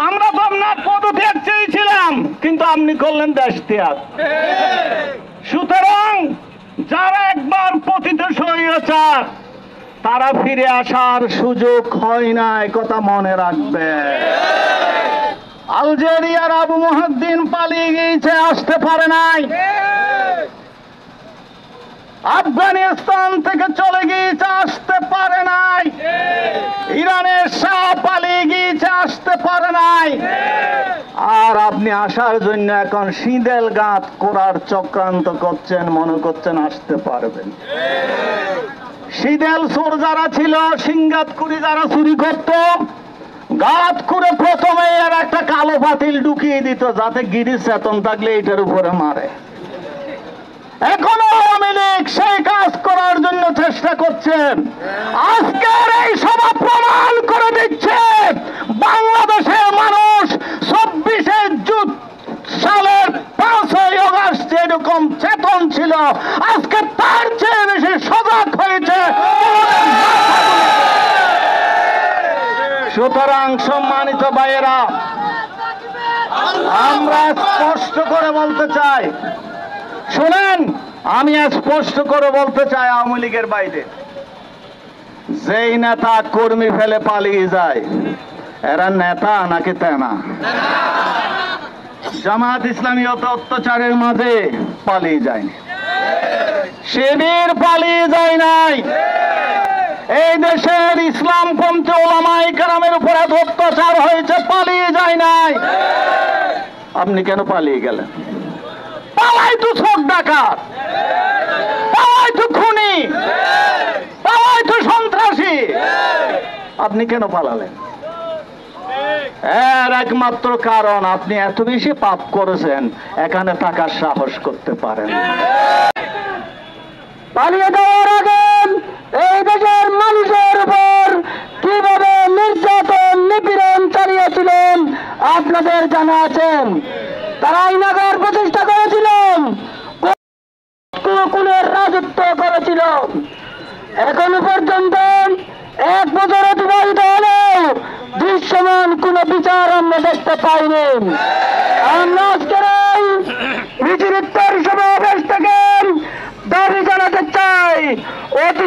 আমরা তো আপনার পদত্যাগ চেয়েছিলাম, কিন্তু আপনি করলেন দেশ ত্যাগ। সুতরাং যারা একবার পতিত স্বৈরাচার, তারা ফিরে আসার সুযোগ হয় না, কথা মনে রাখবে। আলজেরিয়ার আবু মুহাদ্দিন পালিয়ে গিয়েছে, আসতে পারে নাই। আফগানিস্তান থেকে চলে গিয়েছে, আসতে পারে নাই। ইরানের শাহ পালিয়ে গিয়েছে, আসতে পারে নাই। আর আপনি আসার জন্য এখন সিঁদেল গাঁথ করার চক্রান্ত করছেন, মনে করছেন আসতে পারবেন। সিঁদেল চোর যারা ছিল, সিংগাত কুড়ি যারা চুরি করত, গাত করে প্রথমে এর একটা কালো পাতিল ঢুকিয়ে দিত, যাতে গিরি চেতন থাকলে এটার উপরে মারে। এখনো আওয়ামী লীগ সেই কাজ করার জন্য চেষ্টা করছেন। আজকের এই সভা প্রমাণ করে দিচ্ছে বাংলাদেশের মানুষ 24শে জুন সালের 5ই আগস্ট যেরকম চেতন ছিল, আজকে তার চেয়ে বেশি সজাগ হয়েছে। সুতরাং সম্মানিত ভাইয়েরা, আমরা স্পষ্ট করে বলতে চাই, শুনেন, আমি স্পষ্ট করে বলতে চাই, আওয়ামী লীগের বাইরে যেই নেতা কর্মী ফেলে পালিয়ে যায়, এরা নেতা নাকি তেনা? জামাত ইসলামী অত অত্যাচারের মাঝে পালিয়ে যায়নি, শিবির পালিয়ে যায় নাই, এই দেশের ইসলামপন্থী ওলামায়ে কেরামের উপর এত অত্যাচার হয়েছে, পালিয়ে যায় নাই। আপনি কেন পালিয়ে গেলেন? পালাই তো চোর ডাকাত, পালাই তো খুনি, পালাই তো সন্ত্রাসী। আপনি কেন পালালেন? এর একমাত্র কারণ আপনি এত বেশি পাপ করেছেন, এখানে থাকার সাহস করতে পারেন। পালিয়ে যাওয়ার আগে এই দেশের মানুষের উপর কিভাবে নির্যাতন নিপীড়ন চালিয়েছিলেন আপনাদের জানা আছেন। তারা আইনাগার প্রতিষ্ঠা করেছিলেন, খুনের রাজত্ব করেছিল। এখনো পর্যন্ত 1 বছর অতিবাহিত হলেও দৃশ্যমান কোন বিচার আমরা দেখতে পাইনি। আমরা আজকের এই মিছিলের সমাবেশ থেকে দাবি জানাতে চাই, অতি